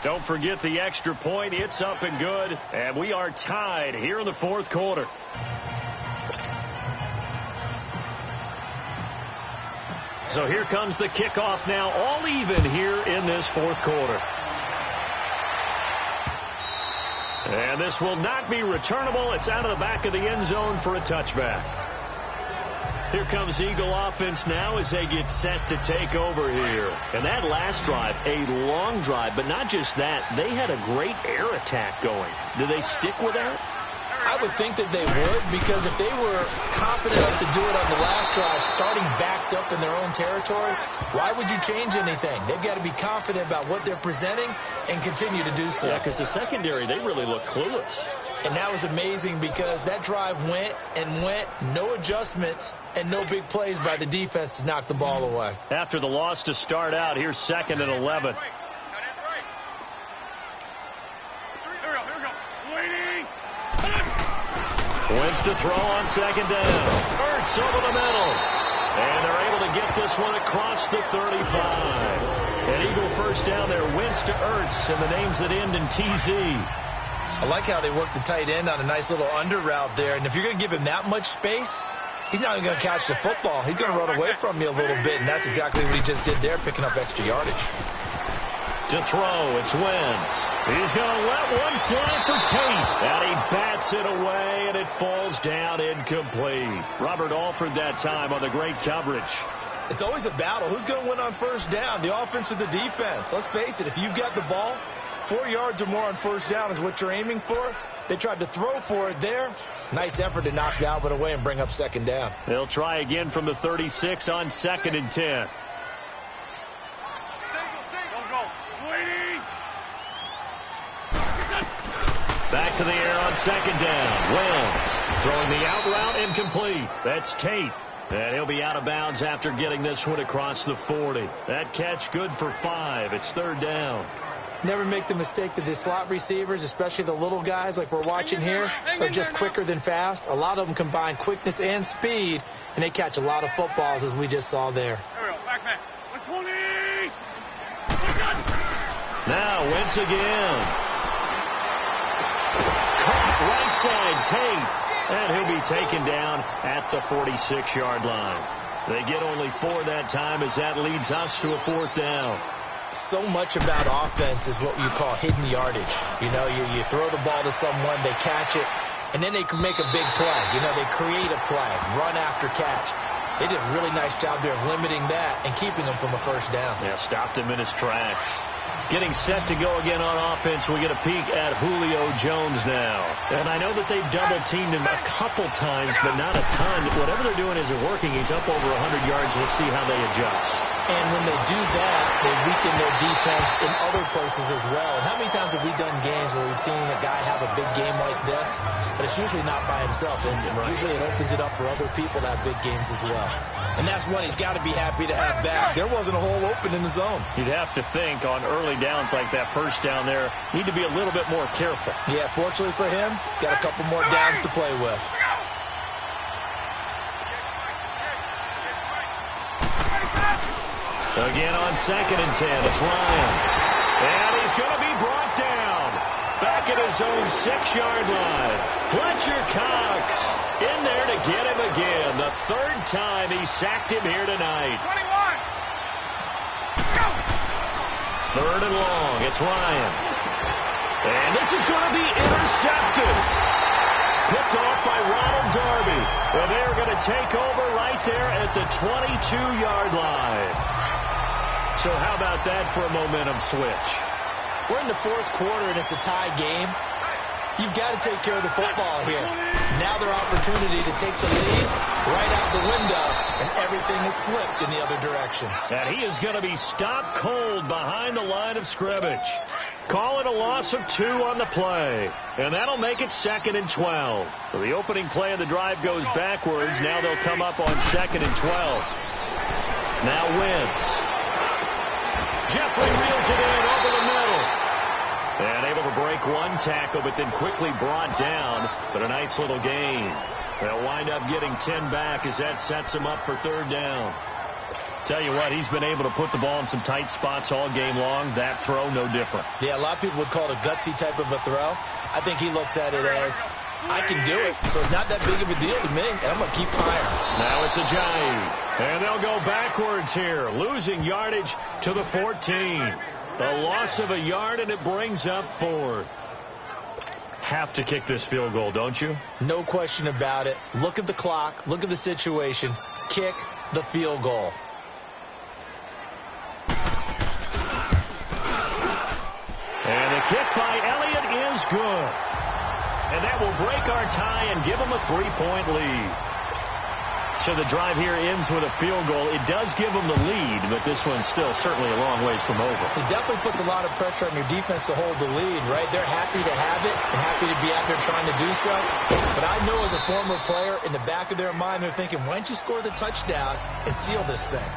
Don't forget the extra point. It's up and good. And we are tied here in the fourth quarter. So here comes the kickoff now, all even here in this fourth quarter. And this will not be returnable. It's out of the back of the end zone for a touchback. Here comes Eagle offense now as they get set to take over here. And that last drive, a long drive, but not just that. They had a great air attack going. Do they stick with that? I would think that they would, because if they were confident enough to do it on the last drive, starting backed up in their own territory, why would you change anything? They've got to be confident about what they're presenting and continue to do so. Yeah, because the secondary, they really look clueless. And that was amazing because that drive went and went, no adjustments, and no big plays by the defense to knock the ball away. After the loss to start out, here's 2nd and 11. Wins to throw on 2nd down. Ertz over the middle. And they're able to get this one across the 35. An Eagle first down there. Wins to Ertz, and the names that end in TZ. I like how they work the tight end on a nice little under route there. And if you're going to give him that much space, he's not even going to catch the football. He's going to run away from you a little bit, and that's exactly what he just did there, picking up extra yardage. To throw, it's Wentz. He's going to let one fly for Tate. And he bats it away, and it falls down incomplete. Robert Alford that time on the great coverage. It's always a battle. Who's going to win on first down, the offense or the defense? Let's face it, if you've got the ball, 4 yards or more on first down is what you're aiming for. They tried to throw for it there. Nice effort to knock Dalvin away and bring up 2nd down. They'll try again from the 36 on 2nd and 10. Back to the air on 2nd down. Wentz throwing the out route incomplete. That's Tate. And he'll be out of bounds after getting this one across the 40. That catch good for 5. It's 3rd down. Never make the mistake that the slot receivers, especially the little guys like we're watching here, are just quicker than fast. A lot of them combine quickness and speed, and they catch a lot of footballs, as we just saw there. Now Wentz again. Caught right side, Tate. And he'll be taken down at the 46-yard line. They get only 4 that time as that leads us to a 4th down. So much about offense is what you call hidden yardage. You know, you throw the ball to someone, they catch it, and then they can make a big play. You know, they create a play, run after catch. They did a really nice job there of limiting that and keeping him from a first down. Yeah, stopped him in his tracks. Getting set to go again on offense. We get a peek at Julio Jones now. And I know that they've double-teamed him a couple times, but not a ton. Whatever they're doing isn't working. He's up over 100 yards. We'll see how they adjust. And when they do that, they weaken their defense in other places as well. And how many times have we done games where we've seen a guy have a big game like this, but it's usually not by himself, is it? Right. Usually it opens it up for other people to have big games as well. And that's one he's got to be happy to have back. There wasn't a hole open in the zone. You'd have to think on early downs like that first down there, need to be a little bit more careful. Yeah, fortunately for him, got a couple more downs to play with. Again on 2nd and 10, it's Ryan. And he's going to be brought down. Back at his own 6-yard line. Fletcher Cox in there to get him again. The 3rd time he sacked him here tonight. 3rd and long, it's Ryan. And this is going to be intercepted. Picked off by Ronald Darby. Well, they're going to take over right there at the 22-yard line. So how about that for a momentum switch? We're in the 4th quarter, and it's a tie game. You've got to take care of the football here. Now their opportunity to take the lead right out the window and everything is flipped in the other direction. And he is going to be stopped cold behind the line of scrimmage. Call it a loss of 2 on the play. And that'll make it 2nd and 12. So the opening play of the drive goes backwards. Now they'll come up on 2nd and 12. Now Wentz. Jeffrey reels it in over the middle. And able to break one tackle, but then quickly brought down. But a nice little gain. They'll wind up getting 10 back as that sets him up for 3rd down. Tell you what, he's been able to put the ball in some tight spots all game long. That throw, no different. Yeah, a lot of people would call it a gutsy type of a throw. I think he looks at it as, I can do it, so it's not that big of a deal to me, and I'm going to keep firing. Now it's Ajayi, and they'll go backwards here, losing yardage to the 14. A loss of a yard, and it brings up 4th. Have to kick this field goal, don't you? No question about it. Look at the clock. Look at the situation. Kick the field goal. And the kick by Elliott is good. And that will break our tie and give them a 3-point lead. So the drive here ends with a field goal. It does give them the lead, but this one's still certainly a long ways from over. It definitely puts a lot of pressure on your defense to hold the lead, right? They're happy to have it and happy to be out there trying to do so. But I know as a former player, in the back of their mind, they're thinking, why don't you score the touchdown and seal this thing?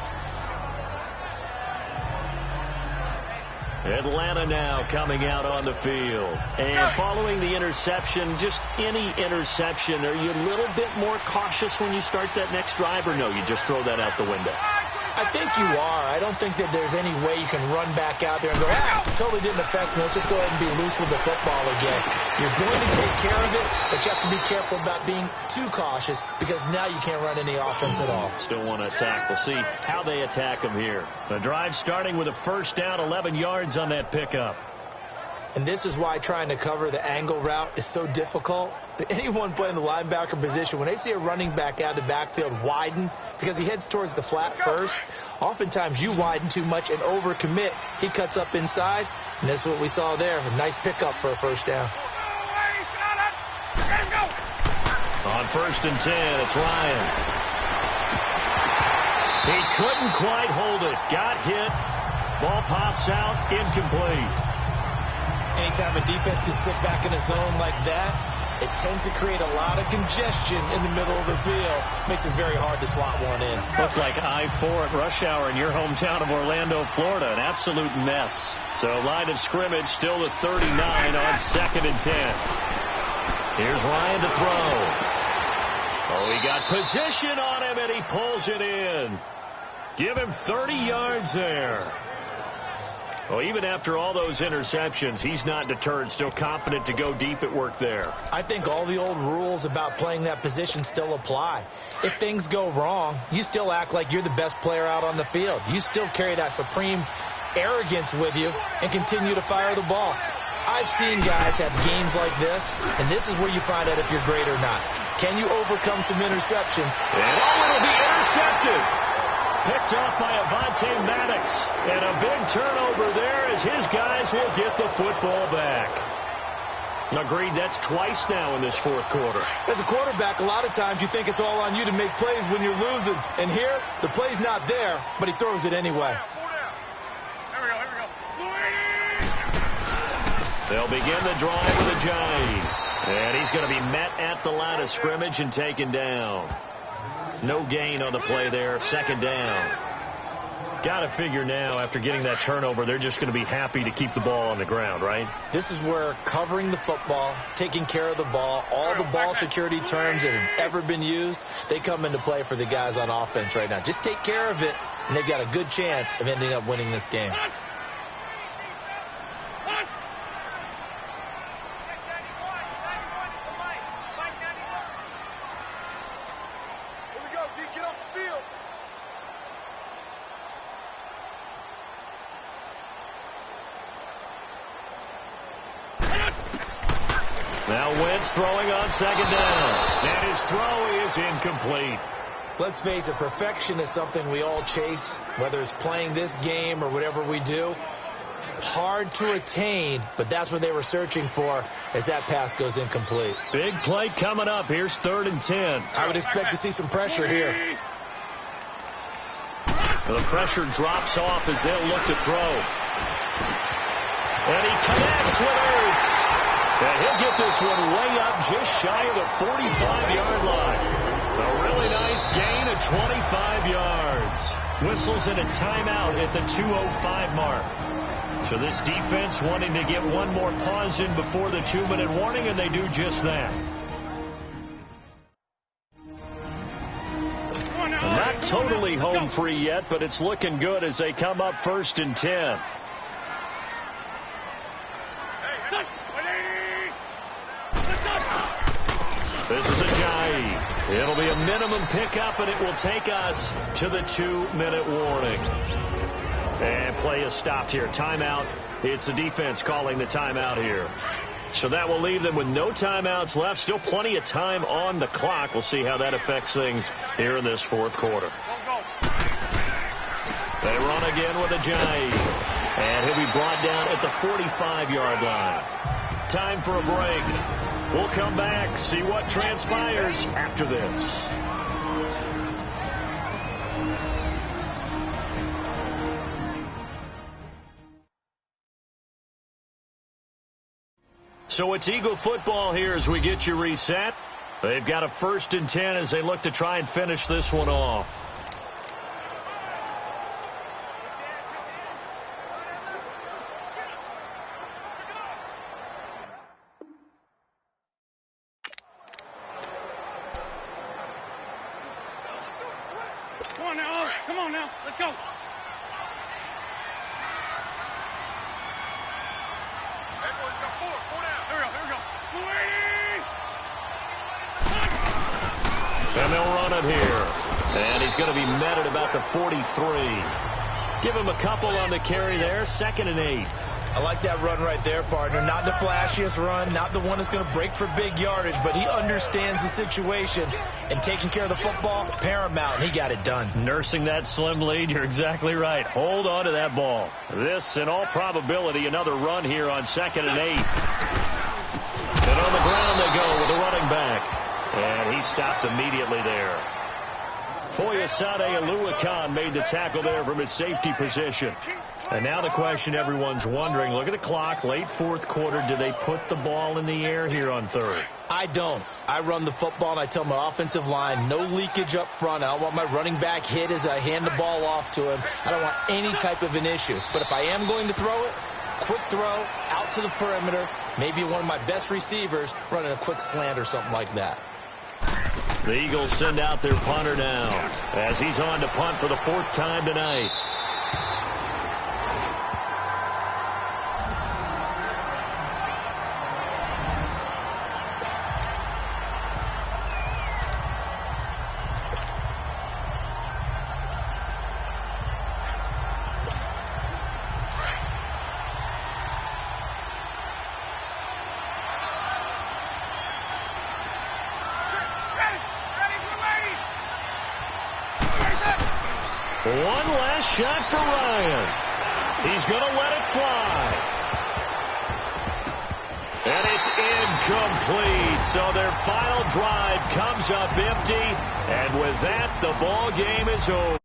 Atlanta now coming out on the field. And following the interception, just any interception, are you a little bit more cautious when you start that next drive, or no, you just throw that out the window? I think you are. I don't think that there's any way you can run back out there and go, totally didn't affect me. Let's just go ahead and be loose with the football again. You're going to take care of it, but you have to be careful about being too cautious because now you can't run any offense at all. Still want to attack. We'll see how they attack them here. The drive starting with a 1st down, 11 yards on that pickup. And this is why trying to cover the angle route is so difficult. Anyone playing the linebacker position, when they see a running back out of the backfield widen because he heads towards the flat first, oftentimes you widen too much and overcommit. He cuts up inside, and that's what we saw there. A nice pickup for a 1st down. On 1st and 10, it's Ryan. He couldn't quite hold it. Got hit. Ball pops out. Incomplete. Anytime a defense can sit back in a zone like that, it tends to create a lot of congestion in the middle of the field. Makes it very hard to slot one in. Looked like I-4 at rush hour in your hometown of Orlando, Florida. An absolute mess. So line of scrimmage still at 39 on 2nd and 10. Here's Ryan to throw. Oh, he got position on him, and he pulls it in. Give him 30 yards there. Well, even after all those interceptions, he's not deterred, still confident to go deep at work there. I think all the old rules about playing that position still apply. If things go wrong, you still act like you're the best player out on the field. You still carry that supreme arrogance with you and continue to fire the ball. I've seen guys have games like this, and this is where you find out if you're great or not. Can you overcome some interceptions? And it'll be intercepted. Picked off by Avonte Maddox. And a big turnover there as his guys will get the football back. Agreed, that's twice now in this 4th quarter. As a quarterback, a lot of times you think it's all on you to make plays when you're losing. And here, the play's not there, but he throws it anyway. They'll begin the drive with Ajayi. And he's going to be met at the line of scrimmage and taken down. No gain on the play there. 2nd down. Got to figure now, after getting that turnover, they're just going to be happy to keep the ball on the ground, right? This is where covering the football, taking care of the ball, all the ball security terms that have ever been used, they come into play for the guys on offense right now. Just take care of it, and they've got a good chance of ending up winning this game. Now Wentz throwing on 2nd down. And his throw is incomplete. Let's face it, perfection is something we all chase, whether it's playing this game or whatever we do. Hard to attain, but that's what they were searching for as that pass goes incomplete. Big play coming up. Here's 3rd and 10. I would expect to see some pressure here. The pressure drops off as they'll look to throw. And he connects with Ertz. And he'll get this one way up just shy of the 45-yard line. A really nice gain of 25 yards. Whistles in a timeout at the 2:05 mark. So this defense wanting to get one more pause in before the 2-minute warning, and they do just that. Not totally home free yet, but it's looking good as they come up 1st and 10. This is Ajayi. It'll be a minimum pickup, and it will take us to the 2-minute warning. And play is stopped here. Timeout. It's the defense calling the timeout here. So that will leave them with no timeouts left. Still plenty of time on the clock. We'll see how that affects things here in this 4th quarter. They run again with Ajayi. And he'll be brought down at the 45-yard line. Time for a break. We'll come back, see what transpires after this. So it's Eagle football here as we get you reset. They've got a 1st and 10 as they look to try and finish this one off. Come on now. Let's go. And they'll run it here. And he's going to be met at about the 43. Give him a couple on the carry there. 2nd and 8. I like that run right there, partner. Not the flashiest run, not the one that's going to break for big yardage, but he understands the situation, and taking care of the football, paramount, and he got it done. Nursing that slim lead, you're exactly right. Hold on to that ball. This, in all probability, another run here on 2nd and 8. And on the ground they go with the running back. And he stopped immediately there. Foyesade Oluwakan made the tackle there from his safety position. And now the question everyone's wondering, look at the clock, late 4th quarter, do they put the ball in the air here on 3rd? I don't. I run the football, and I tell my offensive line, no leakage up front. I don't want my running back hit as I hand the ball off to him. I don't want any type of an issue. But if I am going to throw it, quick throw, out to the perimeter, maybe one of my best receivers running a quick slant or something like that. The Eagles send out their punter now as he's on to punt for the 4th time tonight. One last shot for Ryan. He's going to let it fly. And it's incomplete. So their final drive comes up empty. And with that, the ball game is over.